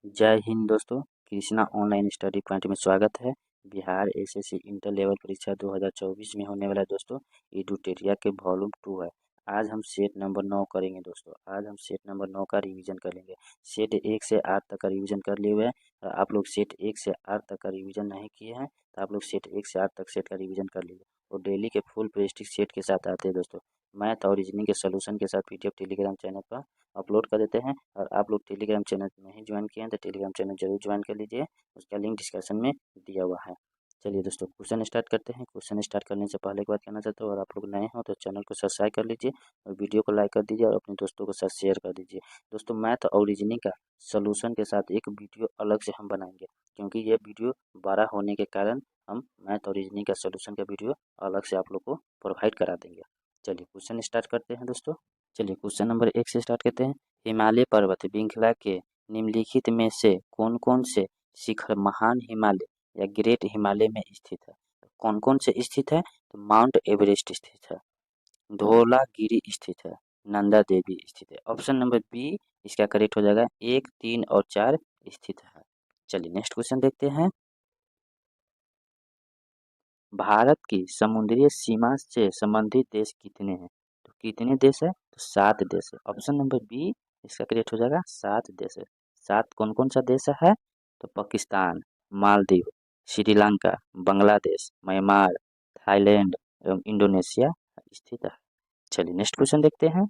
जय हिंद दोस्तों। Krishna online study point में स्वागत है। बिहार एसएससी इंटर लेवल परीक्षा 2024 में होने वाला है दोस्तों। एडुटेरिया के वॉल्यूम 2 है। आज हम सेट नंबर 9 करेंगे दोस्तों। आज हम सेट नंबर 9 का रिवीजन कर लेंगे। सेट 1 से 8 तक का रिवीजन कर लिए हुए हैं। और आप लोग सेट 1 से 8 तक का रिवीजन नहीं किए हैं तो आप लोग सेट 1 से 8 तक सेट का रिवीजन कर लीजिए और डेली के फुल प्रेस्टिज सेट के साथ आते हैं दोस्तों। मैथ और रीजनिंग के सोल्यूशन के साथ पीडीएफ टेलीग्राम चैनल पर अपलोड कर देते हैं। और आप लोग टेलीग्राम चैनल नहीं ज्वाइन किए हैं तो टेलीग्राम चैनल जरूर ज्वाइन कर लीजिए। उसका लिंक डिस्क्रिप्शन में दिया हुआ है। चलिए दोस्तों क्वेश्चन स्टार्ट करते हैं। क्वेश्चन स्टार्ट करने से पहले एक बात कहना चाहता हूँ, अगर आप लोग नए हो तो चैनल को सब्सक्राइब कर लीजिए और वीडियो को लाइक कर दीजिए और अपने दोस्तों के साथ शेयर कर दीजिए। दोस्तों मैथ और रीजनिंग का सोल्यूशन के साथ एक वीडियो अलग से हम बनाएंगे, क्योंकि ये वीडियो बड़ा होने के कारण हम मैथ और रीजनिंग का सोल्यूशन का वीडियो अलग से आप लोग को प्रोवाइड करा देंगे। चलिए क्वेश्चन स्टार्ट करते हैं दोस्तों। चलिए क्वेश्चन नंबर 1 से स्टार्ट करते हैं। हिमालय पर्वत श्रृंखला के निम्नलिखित में से कौन कौन से शिखर महान हिमालय या ग्रेट हिमालय में स्थित है? तो कौन कौन से स्थित है? तो माउंट एवरेस्ट स्थित है, धौलागिरी स्थित है, नंदा देवी स्थित है। ऑप्शन नंबर बी इसका करेक्ट हो जाएगा। 1, 3 और 4 स्थित है। चलिए नेक्स्ट क्वेश्चन देखते हैं। भारत की समुद्री सीमा से संबंधित देश कितने हैं? तो कितने देश है? तो 7 देश है। ऑप्शन नंबर बी इसका करेक्ट हो जाएगा। 7 देश है। 7 कौन कौन सा देश है? तो पाकिस्तान, मालदीव, श्रीलंका, बांग्लादेश, म्यांमार, थाईलैंड एवं इंडोनेशिया स्थित है। चलिए नेक्स्ट क्वेश्चन देखते हैं।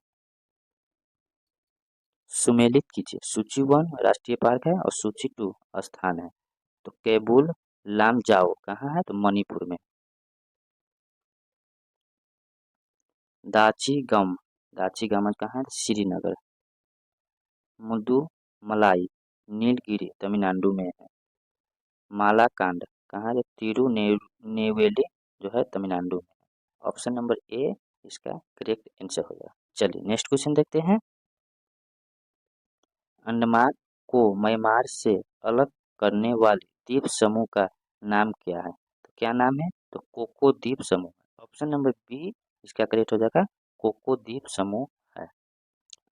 सुमेलित कीजिए। सूची 1 राष्ट्रीय पार्क है और सूची 2 स्थान है। तो केबुल लामजाओ कहाँ है? तो मणिपुर में। दाची गम कहाँ है? श्रीनगर। मुदुमलाई नीलगिरी तमिलनाडु में है। मालाकांड कहाँ है? तिरुनेवेली जो है तमिलनाडु में है। ऑप्शन नंबर ए इसका करेक्ट आंसर होगा। चलिए नेक्स्ट क्वेश्चन देखते हैं। अंडमान को म्यांमार से अलग करने वाले द्वीप समूह का नाम क्या है? तो क्या नाम है? तो कोको द्वीप समूह। ऑप्शन नंबर बी इसका करेक्ट हो जाएगा। कोको द्वीप समूह है।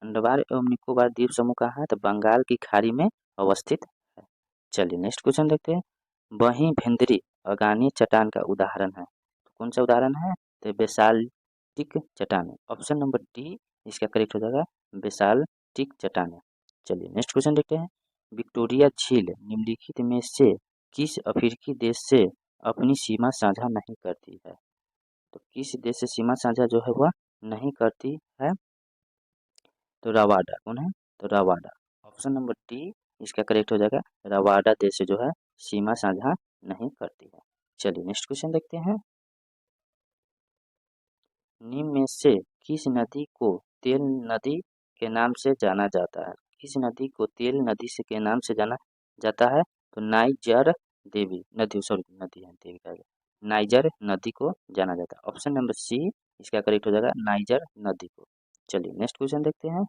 अंडमान एवं निकोबार द्वीप समूह कहाँ है? तो बंगाल की खाड़ी में अवस्थित है। चलिए नेक्स्ट क्वेश्चन देखते हैं। वहीं भेंदरी अगानी चट्टान का उदाहरण है। तो कौन सा उदाहरण है? तो बेसाल्टिक चट्टान है। ऑप्शन नंबर डी इसका करेक्ट हो जाएगा। बेसाल्टिक चट्टान है। चलिए नेक्स्ट क्वेश्चन देखते हैं। विक्टोरिया झील निम्नलिखित में से किस अफ्रीकी देश से अपनी सीमा साझा नहीं करती है? तो किस देश से सीमा साझा जो है वह नहीं करती है? तो रवांडा कौन है? तो रवांडा। ऑप्शन नंबर डी इसका करेक्ट हो जाएगा। रवांडा देश से जो है सीमा साझा नहीं करती है। चलिए नेक्स्ट क्वेश्चन देखते हैं। निम्न में से किस नदी को तेल नदी के नाम से जाना जाता है? किस नदी को तेल नदी से के नाम से जाना जाता है? तो नाइजर देवी नदी, सॉरी नदी है देवी का, नाइजर नदी को जाना जाता है। ऑप्शन नंबर सी इसका करेक्ट हो जाएगा। नाइजर नदी को। चलिए नेक्स्ट क्वेश्चन देखते हैं।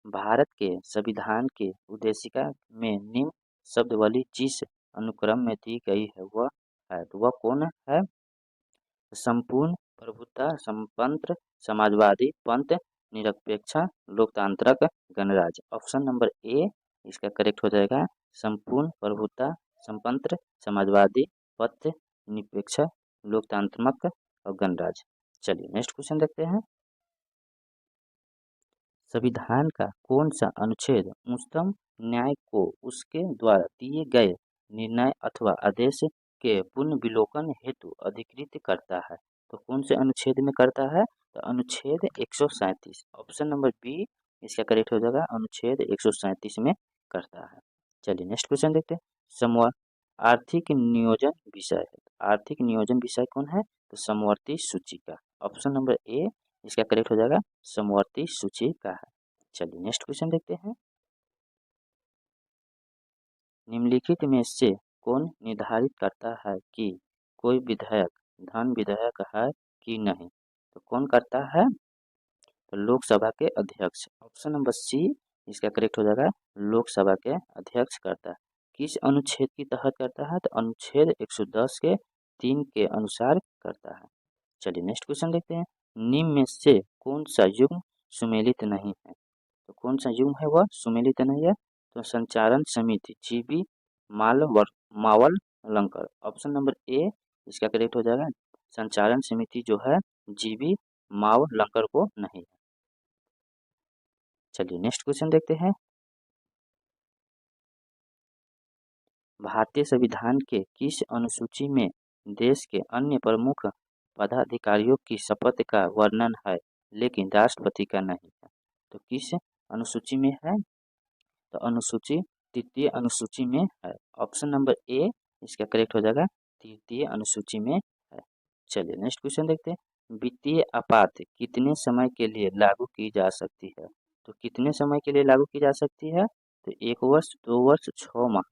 भारत के संविधान के उद्देशिका में निम्न शब्दावली जिस अनुक्रम में दी गई है वह है, तो वह कौन है? संपूर्ण प्रभुता, स्वतंत्र, समाजवादी, पंथ निरपेक्ष, लोकतांत्रिक, गणराज्य। ऑप्शन नंबर ए इसका करेक्ट हो जाएगा। संपूर्ण प्रभुता, स्वतंत्र, समाजवादी, पंथ निरपेक्ष, लोकतांत्रिक और गणराज्य। चलिए नेक्स्ट क्वेश्चन देखते हैं। संविधान का कौन सा अनुच्छेद उच्चतम न्यायालय को उसके द्वारा दिए गए निर्णय अथवा आदेश के पुनर्विलोकन हेतु अधिकृत करता है? तो कौन से अनुच्छेद में करता है? तो अनुच्छेद 137। ऑप्शन नंबर बी इसका करेक्ट हो जाएगा। अनुच्छेद 137 में करता है। चलिए नेक्स्ट क्वेश्चन देखते हैं। समवा आर्थिक नियोजन विषय है। आर्थिक नियोजन विषय कौन है? तो समवर्ती सूची का। ऑप्शन नंबर ए इसका करेक्ट हो जाएगा। समवर्ती सूची का है। चलिए नेक्स्ट क्वेश्चन देखते हैं। निम्नलिखित में से कौन निर्धारित करता है कि कोई विधेयक धन विधेयक है कि नहीं? तो कौन करता है? तो लोकसभा के अध्यक्ष। ऑप्शन नंबर सी इसका करेक्ट हो जाएगा। लोकसभा के अध्यक्ष करता है। किस अनुच्छेद के तहत करता है? तो अनुच्छेद 110 के 3 के अनुसार करता है। चलिए नेक्स्ट क्वेश्चन देखते हैं। निम्न में से कौन सा युग्म सुमेलित नहीं है? तो कौन सा युग्म है वह सुमेलित नहीं है, तो संचारण समिति GB Mavalankar. Option number A इसका करेक्ट हो जाएगा। संचालन समिति जो है जीबी माव लंकर को नहीं है। चलिए नेक्स्ट क्वेश्चन देखते हैं। भारतीय संविधान के किस अनुसूची में देश के अन्य प्रमुख पदाधिकारियों की शपथ का वर्णन है लेकिन राष्ट्रपति का नहीं है? तो किस अनुसूची में है, तो अनुसूची तृतीय अनुसूची में है। ऑप्शन नंबर ए इसका करेक्ट हो जाएगा, तृतीय अनुसूची में है। चलिए नेक्स्ट क्वेश्चन देखते हैं। वित्तीय आपात कितने समय के लिए लागू की जा सकती है? तो कितने समय के लिए लागू की जा सकती है, तो 1 वर्ष, 2 वर्ष, 6 माह,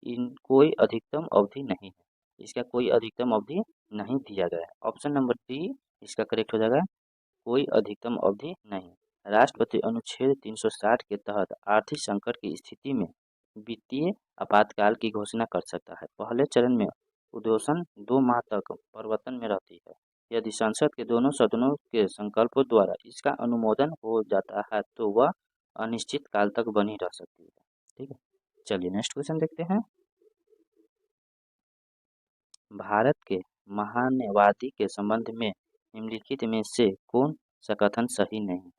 इन कोई अधिकतम अवधि नहीं है, इसका कोई अधिकतम अवधि नहीं दिया गया है। ऑप्शन नंबर डी इसका करेक्ट हो जाएगा, कोई अधिकतम अवधि नहीं। राष्ट्रपति अनुच्छेद 360 के तहत आर्थिक संकट की स्थिति में वित्तीय आपातकाल की घोषणा कर सकता है। पहले चरण में उद्घोषण 2 माह तक प्रवर्तन में रहती है। यदि संसद के दोनों सदनों के संकल्पों द्वारा इसका अनुमोदन हो जाता है तो वह अनिश्चित काल तक बनी रह सकती है। ठीक है, चलिए नेक्स्ट क्वेश्चन देखते हैं। भारत के महान्यवादी के संबंध में निम्नलिखित में से कौन सा कथन सही नहीं है?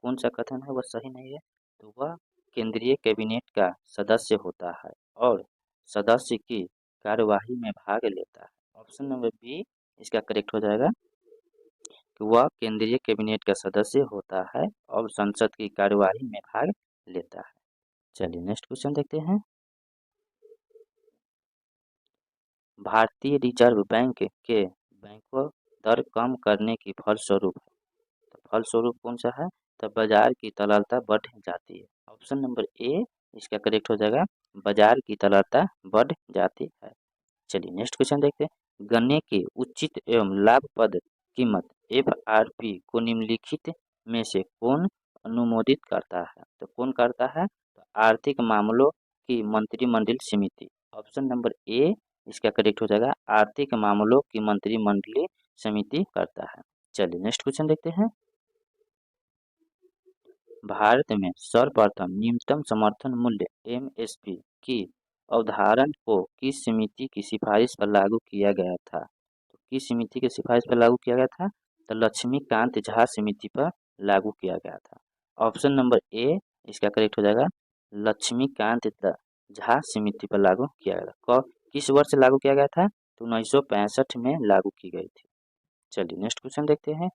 कौन सा कथन है वह सही नहीं है, तो वह केंद्रीय कैबिनेट का सदस्य होता है और सदस्य की कार्यवाही में भाग लेता है। ऑप्शन नंबर बी इसका करेक्ट हो जाएगा कि वह केंद्रीय कैबिनेट का सदस्य होता है और संसद की कार्यवाही में भाग लेता है। चलिए नेक्स्ट क्वेश्चन देखते हैं। भारतीय रिजर्व बैंक के बैंकों दर कम करने की फलस्वरूप है, तो फलस्वरूप कौन सा है, तो बाजार की तरलता बढ़ जाती है। ऑप्शन नंबर ए इसका करेक्ट हो जाएगा, बाजार की तरलता बढ़ जाती है। चलिए नेक्स्ट क्वेश्चन देखते हैं। गन्ने की उचित एवं लाभप्रद कीमत एफआरपी को निम्नलिखित में से कौन अनुमोदित करता है, तो कौन करता है, तो आर्थिक मामलों की मंत्रिमंडल समिति। ऑप्शन नंबर ए इसका करेक्ट हो जाएगा, आर्थिक मामलों की मंत्रिमंडलीय समिति करता है। चलिए नेक्स्ट क्वेश्चन देखते हैं। भारत में सर्वप्रथम न्यूनतम समर्थन मूल्य एमएसपी की अवधारणा को किस समिति की सिफारिश पर लागू किया गया था? तो किस समिति की सिफारिश पर लागू किया गया था, तो लक्ष्मीकांत झा समिति पर लागू किया गया था। ऑप्शन नंबर ए इसका करेक्ट हो जाएगा, लक्ष्मीकांत झा समिति पर लागू किया गया था। किस वर्ष लागू किया गया था, तो 1965 में लागू की गई थी। चलिए नेक्स्ट क्वेश्चन देखते हैं।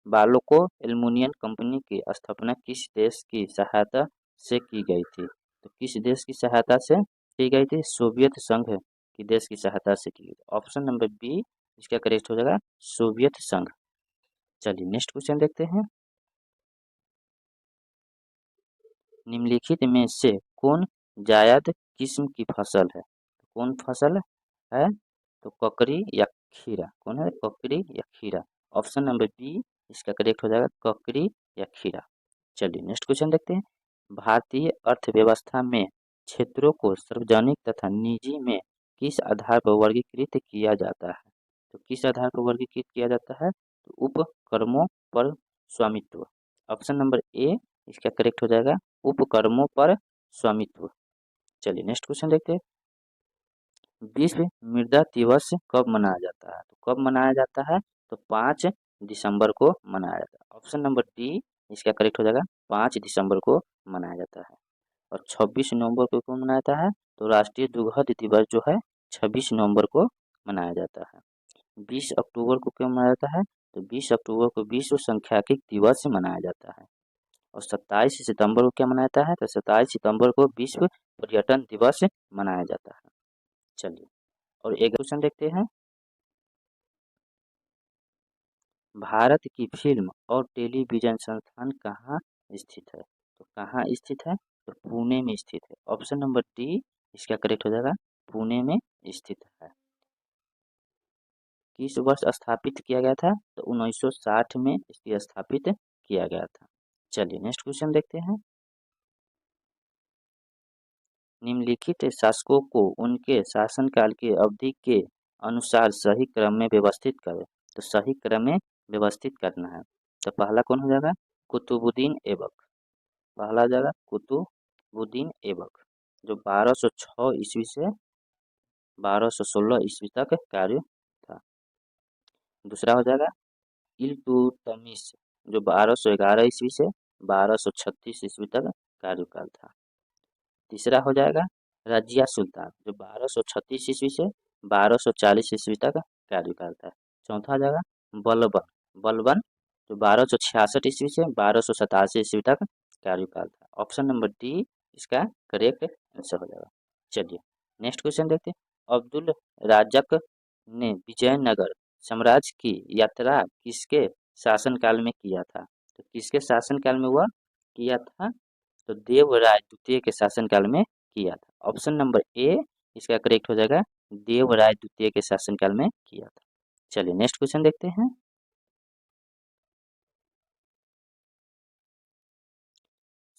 बालोको एल्युमिनियम कंपनी की स्थापना किस देश की सहायता से की गई थी? तो किस देश की सहायता से की गई थी? सोवियत संघ की देश की सहायता से की गई थी। ऑप्शन नंबर बी इसका करेक्ट हो जाएगा, सोवियत संघ। चलिए नेक्स्ट क्वेश्चन देखते हैं। निम्नलिखित में से कौन जायद किस्म की फसल है? कौन फसल है, तो ककड़ी या खीरा, कौन है, ककड़ी या खीरा। ऑप्शन नंबर बी इसका करेक्ट हो जाएगा, ककड़ी या खीरा। चलिए नेक्स्ट क्वेश्चन देखते हैं। भारतीय अर्थव्यवस्था में क्षेत्रों को सार्वजनिक तथा निजी में किस आधार पर वर्गीकृत किया जाता है? तो किस आधार पर वर्गीकृत किया जाता है, तो उपक्रमों पर स्वामित्व। ऑप्शन नंबर ए इसका करेक्ट हो जाएगा, उपक्रमों पर स्वामित्व। चलिए नेक्स्ट क्वेश्चन देखते हैं। विश्व मृदा दिवस कब मनाया जाता है? तो कब मनाया जाता है, तो 5 दिसंबर को मनाया जाता है। ऑप्शन नंबर डी इसका करेक्ट हो जाएगा, 5 दिसंबर को मनाया जाता है। और 26 नवंबर को क्यों मनाया जाता है, तो राष्ट्रीय दुग्ध दिवस जो है 26 नवंबर को मनाया जाता है। 20 अक्टूबर को क्यों मनाया जाता है, तो 20 अक्टूबर को विश्व सांख्यिकी दिवस मनाया जाता है। और 27 सितंबर को क्या मनाया जाता है, तो 27 सितंबर को विश्व पर्यटन दिवस मनाया जाता है। चलिए और एक क्वेश्चन देखते हैं। भारत की फिल्म और टेलीविजन संस्थान कहाँ स्थित है? तो कहाँ स्थित है, तो पुणे में स्थित है। ऑप्शन नंबर डी इसका करेक्ट हो जाएगा, पुणे में स्थित है। किस वर्ष स्थापित किया गया था, तो 1960 में इसकी स्थापित किया गया था। चलिए नेक्स्ट क्वेश्चन देखते हैं। निम्नलिखित शासकों को उनके शासनकाल की अवधि के अनुसार सही क्रम में व्यवस्थित करें। तो सही क्रम में व्यवस्थित करना है, तो पहला कौन हो जाएगा, कुतुबुद्दीन ऐबक। पहला हो जाएगा कुतुबुद्दीन ऐबक, जो 1206 ईस्वी से 1216 ईस्वी तक कार्य था। दूसरा हो जाएगा इल्तुतमिश, जो 1211 ईस्वी से 1236 ईस्वी तक कार्यकाल था। तीसरा हो जाएगा रजिया सुल्तान, जो 1236 ईस्वी से 1240 ईस्वी तक कार्यकाल था। चौथा हो जाएगा बलबन बलबन, जो 1266 ईस्वी से 1287 ईस्वी तक कार्यकाल था। ऑप्शन नंबर डी इसका करेक्ट आंसर हो जाएगा। चलिए नेक्स्ट क्वेश्चन देखते हैं। अब्दुल राजक ने विजयनगर साम्राज्य की यात्रा किसके शासनकाल में किया था? तो किसके शासनकाल में हुआ किया था? तो देवराय द्वितीय के शासनकाल में किया था। ऑप्शन नंबर ए इसका करेक्ट हो जाएगा, देवराय द्वितीय के शासनकाल में किया था। चलिए नेक्स्ट क्वेश्चन देखते हैं।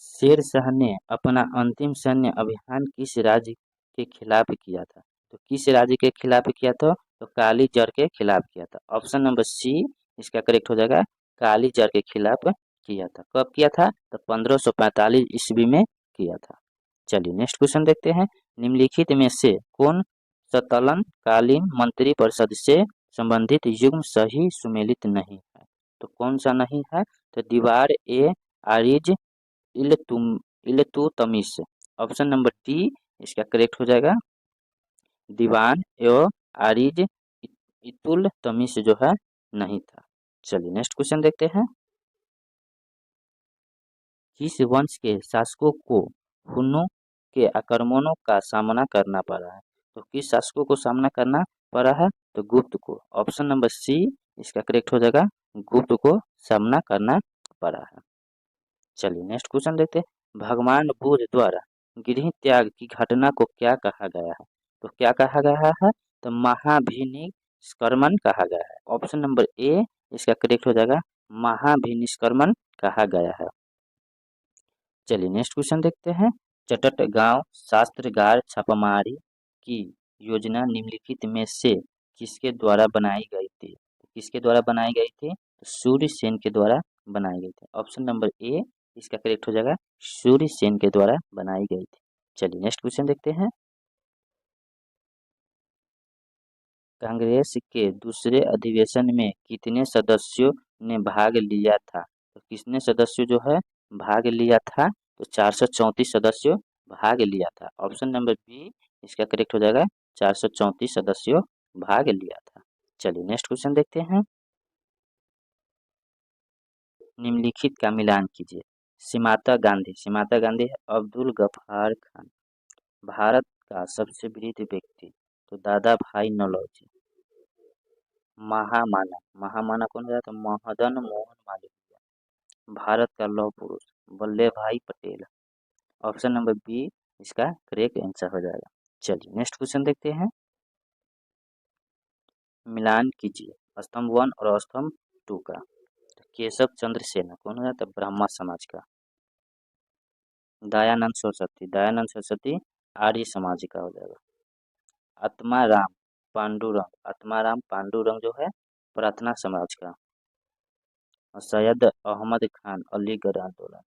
शेर शाह ने अपना अंतिम सैन्य अभियान किस राज्य के खिलाफ किया था? तो किस राज्य के खिलाफ किया था? तो काली जर के खिलाफ किया था। ऑप्शन नंबर सी इसका करेक्ट हो जाएगा, काली जर के खिलाफ किया था। कब किया था? तो 1545 ईस्वी में किया था। चलिए नेक्स्ट क्वेश्चन देखते हैं। निम्नलिखित में से कौन सतलन कालीन मंत्री परिषद से संबंधित युग्म सही सुमेलित नहीं है? तो कौन सा नहीं है? तो दीवार ए Ariz Iltutmish. Option number D इसका करेक्ट हो जाएगा, दीवान एवं आरिज इल्तुतमिश जो है नहीं था। चलिए नेक्स्ट क्वेश्चन देखते हैं। किस वंश के शासकों को हुनों के आक्रमणों का सामना करना पड़ा है? तो किस शासकों को सामना करना पड़ा है? तो गुप्त को। ऑप्शन नंबर सी इसका करेक्ट हो जाएगा, गुप्त को सामना करना पड़ा है। चलिए नेक्स्ट क्वेश्चन देखते हैं। भगवान बुद्ध द्वारा गृह त्याग की घटना को क्या कहा गया है? तो क्या कहा गया है? तो महाभिनिष्क्रमण कहा गया है। ऑप्शन नंबर ए इसका करेक्ट हो जाएगा, महाभिनिष्क्रमण कहा गया है। चलिए नेक्स्ट क्वेश्चन देखते हैं। चटटगांव शास्त्रागार छापामारी की योजना निम्नलिखित में से किसके द्वारा बनाई गई थी? किसके द्वारा बनाई गई थी? तो सूर्यसेन के द्वारा बनाई गई थी। ऑप्शन नंबर ए इसका करेक्ट हो जाएगा, सूर्यसेन के द्वारा बनाई गई थी। चलिए नेक्स्ट क्वेश्चन देखते हैं। कांग्रेस के दूसरे अधिवेशन में कितने सदस्यों ने भाग लिया था? तो किसने सदस्यों जो है भाग लिया था? तो 434 सदस्यों भाग लिया था। ऑप्शन नंबर बी इसका करेक्ट हो जाएगा, 434 सदस्यों भाग लिया था। चलिए नेक्स्ट क्वेश्चन देखते हैं। निम्नलिखित का मिलान कीजिए। सीमाता गांधी है अब्दुल गफ्फार खान। भारत का सबसे वृद्ध व्यक्ति तो दादा भाई नौरोजी। महामाना कौन है? तो मदन मोहन मालवीय। भारत का लौह पुरुष वल्लभ भाई पटेल। ऑप्शन नंबर बी इसका करेक्ट आंसर हो जाएगा। चलिए नेक्स्ट क्वेश्चन देखते हैं। मिलान कीजिए स्तंभ 1 और स्तंभ 2 का। केशव चंद्र सेन कौन है? तो ब्रह्मा समाज का। दयानंद सरस्वती आर्य समाज का हो जाएगा। आत्माराम पांडुरंग जो है प्रार्थना समाज का। और सैयद अहमद खान अलीगढ़ आंदोलन।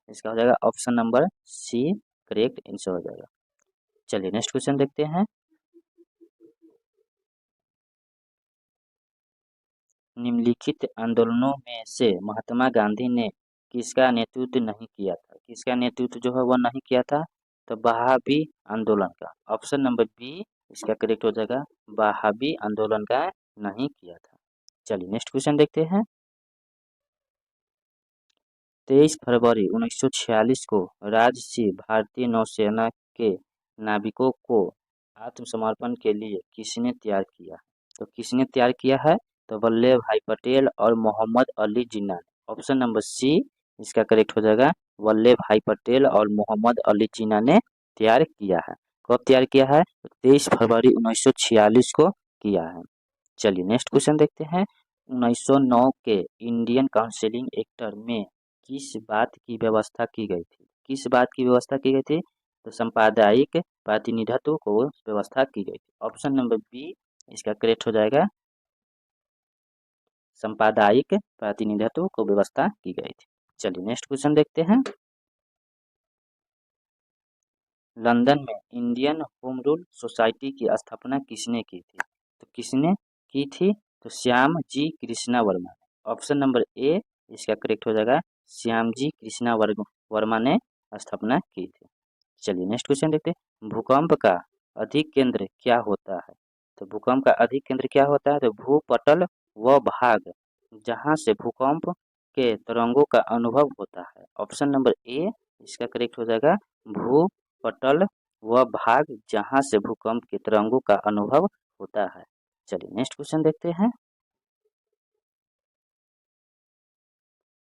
इसका हो जाएगा option number C correct answer हो जाएगा। चलिए नेक्स्ट क्वेश्चन देखते हैं। निम्नलिखित आंदोलनों में से महात्मा गांधी ने किसका नेतृत्व नहीं किया था? किसका नेतृत्व जो है वह नहीं किया था? तो वहाबी आंदोलन का। ऑप्शन नंबर बी इसका करेक्ट हो जाएगा, वहाबी आंदोलन का नहीं किया था। चलिए नेक्स्ट क्वेश्चन देखते हैं। 23 फरवरी 1946 को राजसी भारतीय नौसेना के नाविकों को आत्मसमर्पण के लिए किसने तैयार किया? तो किसने तैयार किया है? तो वल्लभ भाई पटेल और मोहम्मद अली जिन्ना। ऑप्शन नंबर सी इसका करेक्ट हो जाएगा, वल्लभ भाई पटेल और मोहम्मद अली जिन्ना ने तैयार किया है। कब तैयार किया है? 23 फरवरी 1946 को किया है। चलिए नेक्स्ट क्वेश्चन देखते हैं। 1909 के इंडियन काउंसिलिंग एक्ट में किस बात की व्यवस्था की गई थी? किस बात की व्यवस्था की गई थी? तो सांप्रदायिक प्रतिनिधित्व को व्यवस्था की गई थी। ऑप्शन नंबर बी इसका करेक्ट हो जाएगा, सांप्रदायिक प्रतिनिधित्व को व्यवस्था की गई थी। चलिए नेक्स्ट क्वेश्चन देखते हैं। लंदन में इंडियन होम रूल सोसाइटी की स्थापना किसने की थी? तो किसने की थी? तो Shyam ji Krishna Varma. Option number A इसका करेक्ट हो जाएगा, श्याम जी कृष्णा वर्मा ने स्थापना की थी। चलिए नेक्स्ट क्वेश्चन देखते हैं। भूकंप का अधिक केंद्र क्या होता है? तो भूकंप का अधिक केंद्र क्या होता है? तो भूपटल व भाग जहां से भूकंप के तरंगों का अनुभव होता है। ऑप्शन नंबर ए इसका करेक्ट हो जाएगा, भूपटल व भाग जहां से भूकंप के तरंगों का अनुभव होता है। चलिए नेक्स्ट क्वेश्चन देखते हैं।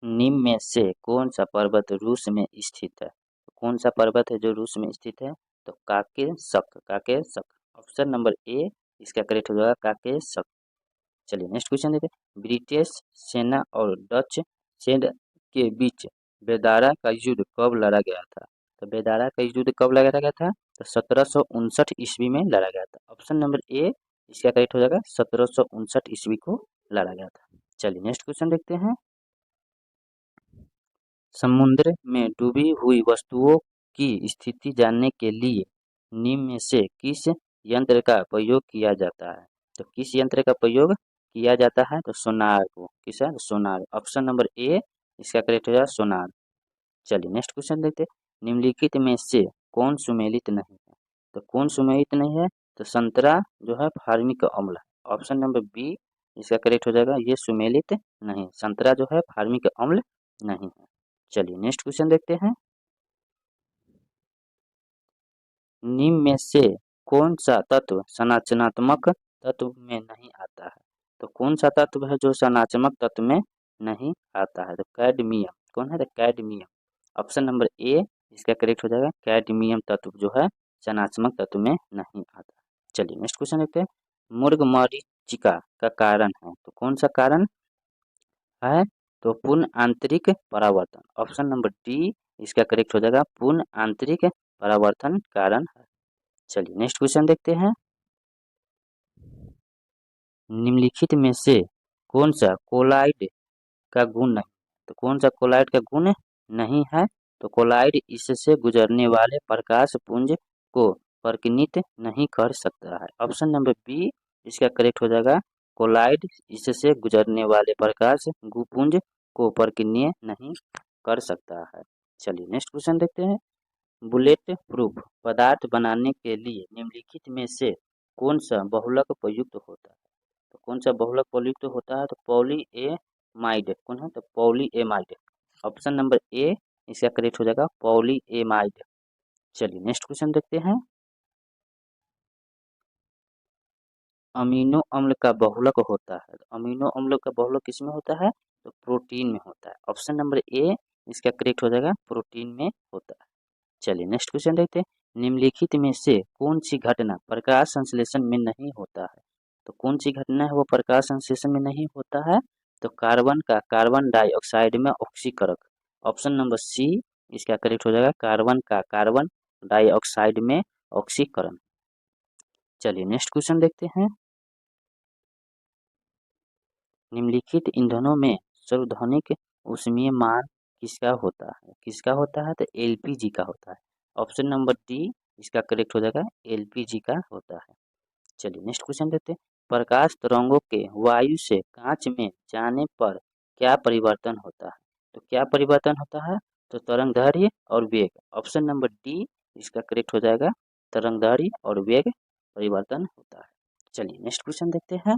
निम्न में से कौन सा पर्वत रूस में स्थित है? तो कौन सा पर्वत है जो रूस में स्थित है? तो काकेशस। ऑप्शन नंबर ए इसका करेक्ट हो जाएगा, काकेशस। चलिए नेक्स्ट क्वेश्चन देते हैं। ब्रिटिश सेना और डच सेना के बीच बेदारा का युद्ध कब लड़ा गया था? तो बेदारा का युद्ध कब लड़ा गया था? तो 1759 ईस्वी में लड़ा गया था। ऑप्शन नंबर ए इसका करेक्ट हो जाएगा, 1759 ईस्वी को लड़ा गया था। चलिए नेक्स्ट क्वेश्चन देखते हैं। समुद्र में डूबी हुई वस्तुओं की स्थिति जानने के लिए निम्न में से किस यंत्र का प्रयोग किया जाता है? तो किस यंत्र का प्रयोग किया जाता है? तो सोनार को। किस है? सोनार। ऑप्शन नंबर ए इसका करेक्ट हो जाएगा, सोनार। चलिए नेक्स्ट क्वेश्चन देखते हैं। निम्नलिखित में से कौन सुमेलित नहीं है? तो कौन सुमेलित नहीं है? तो संतरा जो है फार्मिक अम्ल है। ऑप्शन नंबर बी इसका करेक्ट हो जाएगा, ये सुमेलित नहीं। संतरा जो है फार्मिक अम्ल नहीं है। चलिए नेक्स्ट क्वेश्चन देखते हैं। निम्न में से कौन सा तत्व संरचनात्मक तत्व में नहीं आता है? तो कौन सा तत्व है जो संरचनात्मक तत्व में नहीं आता है? तो कैडमियम। कौन है? तो कैडमियम। ऑप्शन नंबर ए इसका करेक्ट हो जाएगा, कैडमियम तत्व जो है संरचनात्मक तत्व में नहीं आता। चलिए नेक्स्ट क्वेश्चन देखते हैं। मुर्ग मरीचिका का कारण है, तो कौन सा कारण है? तो पूर्ण आंतरिक परावर्तन। ऑप्शन नंबर डी इसका करेक्ट हो जाएगा, पूर्ण आंतरिक परावर्तन कारण है। चलिए नेक्स्ट क्वेश्चन देखते हैं। निम्नलिखित में से कौन सा कोलाइड का गुण नहीं? तो कौन सा कोलाइड का गुण नहीं है? तो कोलाइड इससे गुजरने वाले प्रकाश पुंज को प्रकीर्णित नहीं कर सकता है। ऑप्शन नंबर बी इसका करेक्ट हो जाएगा, कोलाइड इससे गुजरने वाले प्रकाश पुंज को प्रकीर्णित नहीं कर सकता है। चलिए नेक्स्ट क्वेश्चन देखते हैं। बुलेट प्रूफ पदार्थ बनाने के लिए निम्नलिखित में से कौन सा बहुलक प्रयुक्त होता है? तो कौन सा बहुलक प्रयुक्त होता है? तो पॉलीएमाइड। कौन है? तो पॉलीएमाइड। ऑप्शन नंबर ए इसका करेक्ट हो जाएगा, पॉलीएमाइड। चलिए नेक्स्ट क्वेश्चन देखते हैं। अमीनो अम्ल का बहुलक होता है, तो अमीनो अम्ल का बहुलक किसमें होता है? तो प्रोटीन में होता है। ऑप्शन नंबर ए इसका करेक्ट हो जाएगा, प्रोटीन में होता है। चलिए नेक्स्ट क्वेश्चन देखते हैं। निम्नलिखित में से कौन सी घटना प्रकाश संश्लेषण में नहीं होता है? तो कौन सी घटना है वो प्रकाश संश्लेषण में नहीं होता है? तो कार्बन का कार्बन डाइऑक्साइड में ऑक्सीकरण। ऑप्शन नंबर सी इसका करेक्ट हो जाएगा, कार्बन का कार्बन डाइऑक्साइड में ऑक्सीकरण। चलिए नेक्स्ट क्वेश्चन देखते हैं। निम्नलिखित ईंधनों में सर्वाधिक ऊष्मीय मान किसका होता है? किसका होता है? तो एलपीजी का होता है। ऑप्शन नंबर डी इसका करेक्ट हो जाएगा, एलपीजी का होता है। चलिए नेक्स्ट क्वेश्चन देखते हैं। प्रकाश तरंगों के वायु से कांच में जाने पर क्या परिवर्तन होता है? तो क्या परिवर्तन होता है? तो तरंगदैर्घ्य और वेग। ऑप्शन नंबर डी इसका करेक्ट हो जाएगा, तरंगदैर्घ्य और वेग परिवर्तन होता है। चलिए नेक्स्ट क्वेश्चन देखते हैं।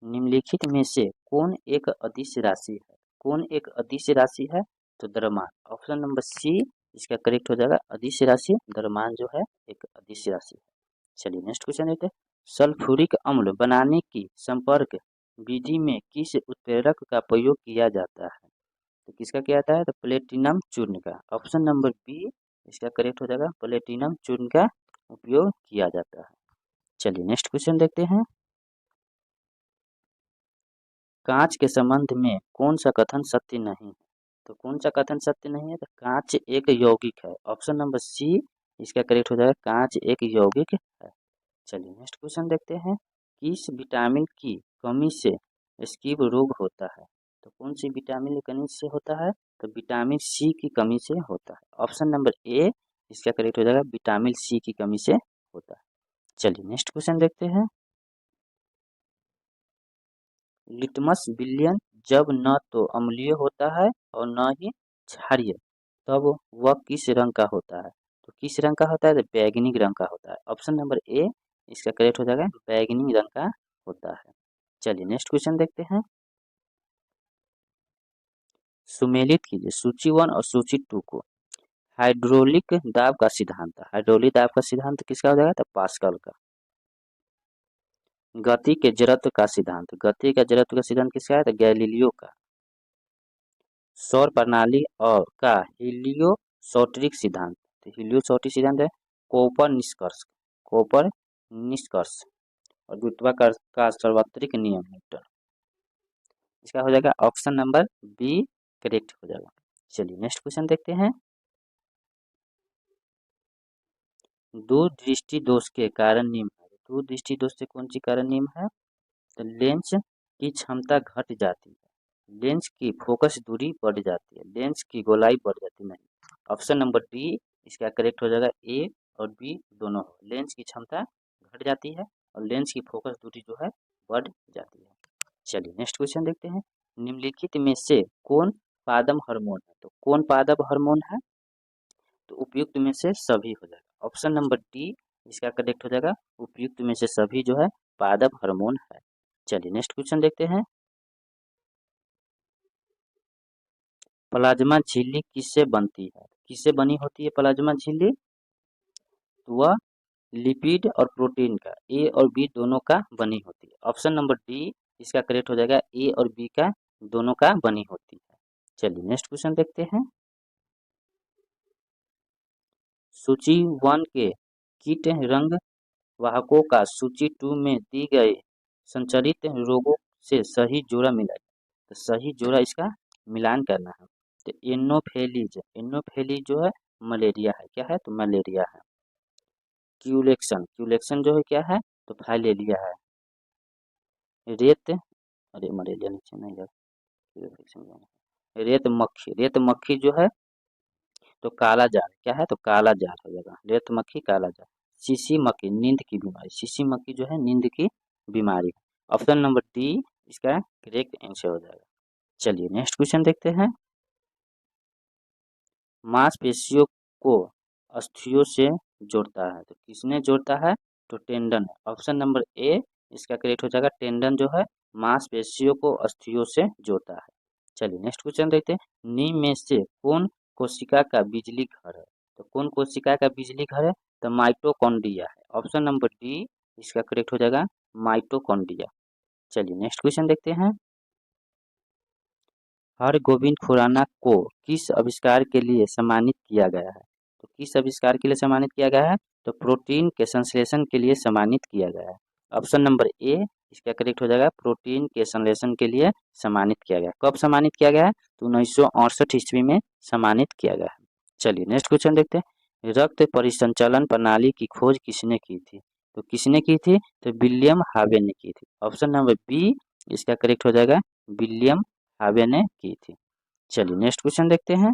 निम्नलिखित में से कौन एक अदिश राशि है? कौन एक अदिश राशि है? तो द्रव्यमान। ऑप्शन नंबर सी इसका करेक्ट हो जाएगा, अदिश राशि। द्रव्यमान जो है एक अदिश राशि है। चलिए नेक्स्ट क्वेश्चन देखते हैं। सल्फ्यूरिक अम्ल बनाने की संपर्क विधि में किस उत्प्रेरक का प्रयोग किया जाता है? तो किसका किया जाता है? तो प्लेटिनम चूर्ण का। ऑप्शन नंबर बी इसका करेक्ट हो जाएगा, प्लेटिनम चूर्ण का उपयोग किया जाता है। चलिए नेक्स्ट क्वेश्चन देखते हैं। कांच के संबंध में कौन सा कथन सत्य नहीं है? तो कौन सा कथन सत्य नहीं है? तो कांच एक यौगिक है। ऑप्शन नंबर सी इसका करेक्ट हो जाएगा, कांच एक यौगिक है। चलिए नेक्स्ट क्वेश्चन देखते हैं। किस विटामिन की कमी से स्किन रोग होता है? तो कौन सी विटामिन की कमी से होता है? तो विटामिन सी की कमी से होता है। ऑप्शन नंबर ए इसका करेक्ट हो जाएगा, विटामिन सी की कमी से होता है। चलिए नेक्स्ट क्वेश्चन देखते हैं। लिटमस विलयन जब न तो अम्लीय होता है और न ही क्षारीय, तब वह किस रंग का होता है? तो किस रंग का होता है? तो बैंगनी रंग का होता है। ऑप्शन नंबर ए इसका करेक्ट हो जाएगा, बैंगनी रंग का होता है। चलिए नेक्स्ट क्वेश्चन देखते हैं। सुमेलित कीजिए सूची 1 और सूची 2 को। हाइड्रोलिक दाब का सिद्धांत, हाइड्रोलिक दाब का सिद्धांत किसका हो जाएगा? तो पास्कल का। गति के जड़त्व का सिद्धांत, गति का जड़त्व का सिद्धांत किसका है? तो गैलीलियो का। सौर प्रणाली और का हीलियोसेंट्रिक सिद्धांत, तो हीलियोसेंट्रिक सिद्धांत है कोपर निष्कर्ष, कोपर निष्कर्ष। और गुरुत्वाकर्षण का सार्वत्रिक नियम न्यूटन। इसका हो जाएगा ऑप्शन नंबर बी करेक्ट हो जाएगा। चलिए नेक्स्ट क्वेश्चन देखते हैं। दूरदृष्टि दोष के कारण निम्न है, दूरदृष्टि दोष से कौन सी कारण निम्न है? तो लेंस की क्षमता घट जाती है, लेंस की फोकस दूरी बढ़ जाती है, लेंस की गोलाई बढ़ जाती है। नहीं, ऑप्शन नंबर डी इसका करेक्ट हो जाएगा, ए और बी दोनों हो। लेंस की क्षमता घट जाती है और लेंस की फोकस दूरी जो है बढ़ जाती है। चलिए नेक्स्ट क्वेश्चन देखते हैं। निम्नलिखित में से कौन पादप हार्मोन है? तो कौन पादप हार्मोन है? तो उपयुक्त में से सभी हो जाएगा। ऑप्शन नंबर डी इसका करेक्ट हो जाएगा, उपयुक्त में से सभी जो है पादप हार्मोन है। चलिए नेक्स्ट क्वेश्चन देखते हैं। प्लाज्मा झिल्ली किससे बनती है? किससे बनी होती है प्लाज्मा झिल्ली? तो वह लिपिड और प्रोटीन का, ए और बी दोनों का बनी होती है। ऑप्शन नंबर डी इसका करेक्ट हो जाएगा, ए और बी का दोनों का बनी होती है। चलिए नेक्स्ट क्वेश्चन देखते हैं। सूची 1 के कीट रंग वाहकों का सूची 2 में दी गई संचरित रोगों से सही जोड़ा मिलाइए। तो सही जोड़ा इसका मिलान करना है। तो एनोफेलीज, एनोफेलीज जो है मलेरिया है, क्या है? तो मलेरिया है। क्यूलेक्शन, क्यूलेक्शन जो है क्या है? तो फाइलेरिया है। रेत, अरे मलेरिया नीचे नहीं जाता, रेत मक्खी, रेत मक्खी जो है तो काला जार, क्या है? तो काला जार हो जाएगा, रेत मक्खी काला जार। सीसी मक्खी नींद की बीमारी, सीसी मक्खी जो है नींद की बीमारी। ऑप्शन नंबर डी इसका करेक्ट आंसर हो जाएगा। चलिए नेक्स्ट क्वेश्चन देखते हैं। मांसपेशियों को अस्थियों से जोड़ता है, तो किसने जोड़ता है? तो टेंडन। ऑप्शन नंबर ए इसका करेक्ट हो जाएगा, टेंडन जो है मांसपेशियों को अस्थियों से जोड़ता है। चलिए नेक्स्ट क्वेश्चन देखते हैं। नीम में से कौन कोशिका का बिजली घर है? तो कौन कोशिका का बिजली घर है? तो माइटोकॉन्ड्रिया है। ऑप्शन नंबर डी इसका करेक्ट हो जाएगा, माइटोकॉन्ड्रिया। चलिए नेक्स्ट क्वेश्चन देखते हैं। हरगोविंद खुराना को किस आविष्कार के लिए सम्मानित किया गया है? तो किस आविष्कार के लिए सम्मानित किया गया है? तो प्रोटीन के संश्लेषण के लिए सम्मानित किया गया है। ऑप्शन नंबर ए इसका करेक्ट हो जाएगा, प्रोटीन के संश्लेषण के लिए सम्मानित किया गया। कब सम्मानित किया गया है? तो 1968 ईस्वी में सम्मानित किया गया है। चलिए नेक्स्ट क्वेश्चन देखते हैं। रक्त परिसंचलन प्रणाली की खोज किसने की थी? तो किसने की थी? तो विलियम हावे ने की थी। ऑप्शन नंबर बी इसका करेक्ट हो जाएगा, विलियम हावे ने की थी। चलिए नेक्स्ट क्वेश्चन देखते हैं।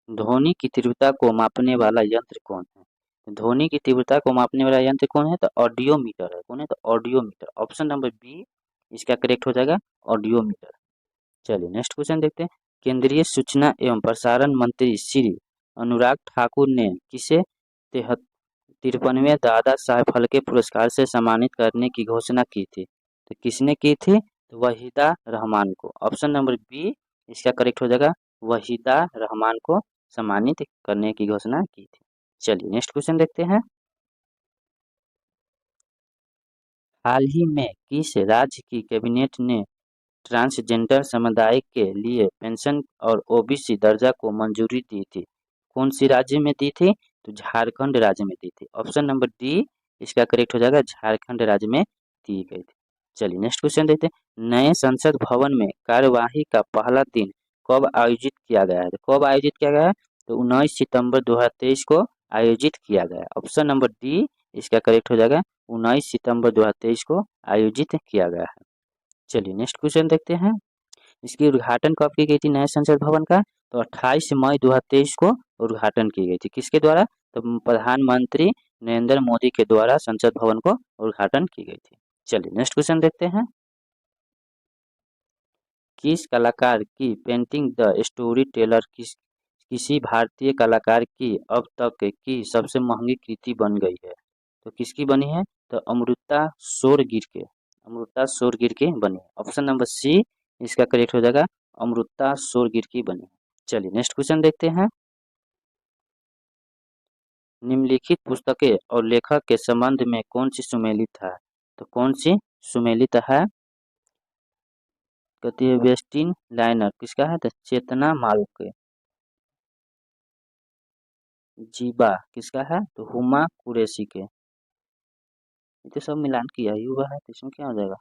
ध्वनि की तीव्रता को मापने वाला यंत्र कौन है? ध्वनि की तीव्रता को मापने वाला यंत्र कौन है? तो ऑडियोमीटर है। कौन है? तो ऑडियोमीटर। ऑप्शन नंबर बी इसका करेक्ट हो जाएगा, ऑडियोमीटर। चलिए नेक्स्ट क्वेश्चन देखते हैं। केंद्रीय सूचना एवं प्रसारण मंत्री श्री अनुराग ठाकुर ने किसे 53वें दादा साहेब फाल्के पुरस्कार से सम्मानित करने की घोषणा की थी? तो किसने की थी? तो वहीदा रहमान को। ऑप्शन नंबर बी इसका करेक्ट हो जाएगा, वहीदा रहमान को सम्मानित करने की घोषणा की थी। चलिए नेक्स्ट क्वेश्चन देखते हैं। हाल ही में किस राज्य की कैबिनेट ने ट्रांसजेंडर समुदाय के लिए पेंशन और ओबीसी दर्जा को मंजूरी दी थी? कौन सी राज्य में दी थी? तो झारखंड राज्य में दी थी। ऑप्शन नंबर डी इसका करेक्ट हो जाएगा, झारखंड राज्य में दी गई थी। चलिए नेक्स्ट क्वेश्चन देखते हैं। नए संसद भवन में कार्यवाही का पहला दिन कब आयोजित किया गया है? तो कब आयोजित किया गया है? तो 19 सितंबर 2023 को आयोजित किया गया। ऑप्शन नंबर डी इसका करेक्ट हो जाएगा, 19 सितंबर 2023 को आयोजित किया गया है। चलिए नेक्स्ट क्वेश्चन देखते हैं। इसकी उद्घाटन कब की गई थी नए संसद भवन का? तो 28 मई 2023 को उद्घाटन की गई थी। किसके द्वारा? तो प्रधानमंत्री नरेंद्र मोदी के द्वारा संसद भवन को उद्घाटन की गई थी। चलिए नेक्स्ट क्वेश्चन देखते हैं। किस कलाकार की पेंटिंग द स्टोरी टेलर किसी भारतीय कलाकार की अब तक की सबसे महंगी कृति बन गई है? तो किसकी बनी है? तो अमृता शोरगिर की बनी है। ऑप्शन नंबर सी इसका करेक्ट हो जाएगा, अमृता शोरगिर की बनी है। चलिए नेक्स्ट क्वेश्चन देखते हैं। निम्नलिखित पुस्तकें और लेखक के संबंध में कौन सी सुमेलित है? तो कौन सी सुमेलित है? कहती है वेस्टिन लाइनर किसका है? तो चेतना मारूफ के। जीबा किसका है? तो हुमा कुरैशी के। ये तो सब मिलान किया ही हुआ है, तो इसमें क्या हो जाएगा?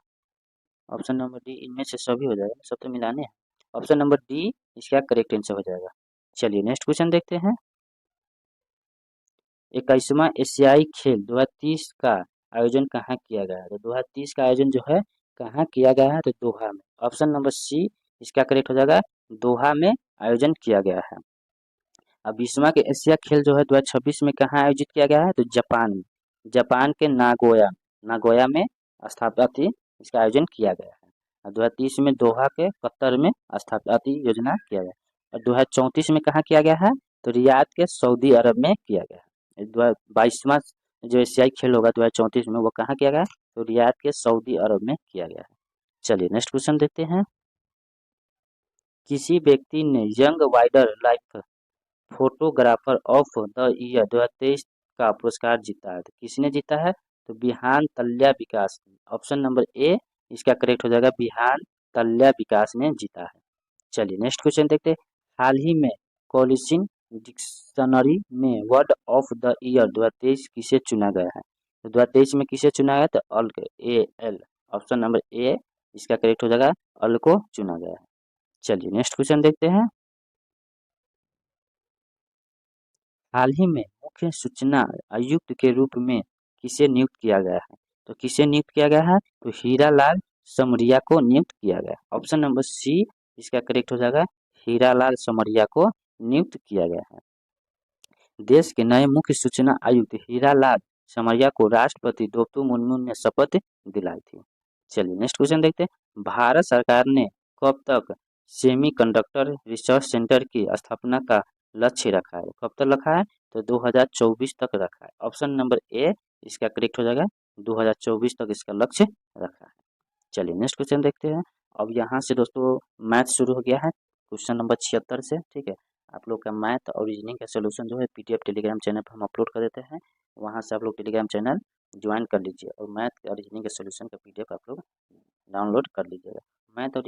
ऑप्शन नंबर डी, इनमें से सभी हो जाएगा, सब तो मिलाने हैं। ऑप्शन नंबर डी इसका करेक्ट आंसर हो जाएगा। चलिए नेक्स्ट क्वेश्चन देखते हैं। 21वां एशियाई खेल 2030 का आयोजन कहाँ किया गया है? तो 2030 का आयोजन जो है कहाँ किया गया है? तो दोहा में। ऑप्शन नंबर सी इसका करेक्ट हो जाएगा, दोहा में आयोजन किया गया है। अब 20वां के एशिया खेल जो है 2026 में कहाँ आयोजित किया गया है? तो जापान में। जापान के नागोया में स्थापित थी, इसका आयोजन किया गया है। और 2030 में दोहा के कतर में स्थापित योजना किया गया। और 2034 में कहाँ किया गया है? तो रियाद के सऊदी अरब में किया गया है। 22वां जो एशियाई खेल होगा 2034 में वो कहाँ किया गया है? तो रियाद के सऊदी अरब में किया गया है। चलिए नेक्स्ट क्वेश्चन देखते हैं। किसी व्यक्ति ने young wild life photographer of the year 2023 का पुरस्कार जीता है। तो किसने जीता है? तो बिहान तल्या विकास ने। ऑप्शन नंबर ए इसका करेक्ट हो जाएगा, बिहान तल्या विकास ने जीता है। चलिए नेक्स्ट क्वेश्चन देखते हैं। हाल ही में कॉलिसिन डिक्शनरी में वर्ड ऑफ द ईयर 2023 किसे चुना गया है? तो 2023 में किसे चुना गया? तो अल्क, A L. Option number A इसका करेक्ट हो जाएगा, अल को चुना गया है। चलिए नेक्स्ट क्वेश्चन देखते हैं। हाल ही में मुख्य सूचना आयुक्त के रूप में किसे नियुक्त किया गया है? तो किसे नियुक्त किया गया है? तो हीरालाल समरिया को नियुक्त किया गया। ऑप्शन नंबर सी इसका करेक्ट हो जाएगा, हीरालाल समरिया को नियुक्त किया गया है। देश के नए मुख्य सूचना आयुक्त हीरालाल समरिया को राष्ट्रपति द्रौपदी मुर्मू ने शपथ दिलाई थी। चलिए नेक्स्ट क्वेश्चन देखते हैं। भारत सरकार ने कब तक सेमीकंडक्टर रिसर्च सेंटर की स्थापना का लक्ष्य रखा है? कब तक रखा है? तो 2024 तक रखा है। ऑप्शन नंबर ए इसका करेक्ट हो जाएगा, 2024 तक इसका लक्ष्य रखा है। चलिए नेक्स्ट क्वेश्चन देखते हैं। अब यहाँ से दोस्तों मैथ शुरू हो गया है, क्वेश्चन नंबर 76 से। ठीक है, आप लोग का मैथ और रीजनिंग का सोल्यूशन जो है पीडीएफ टेलीग्राम चैनल पर हम अपलोड कर देते हैं, वहाँ से आप लोग टेलीग्राम चैनल ज्वाइन कर लीजिए और मैथ और रीजनिंग के सोल्यूशन का पीडीएफ आप लोग डाउनलोड कर लीजिएगा। मैथ और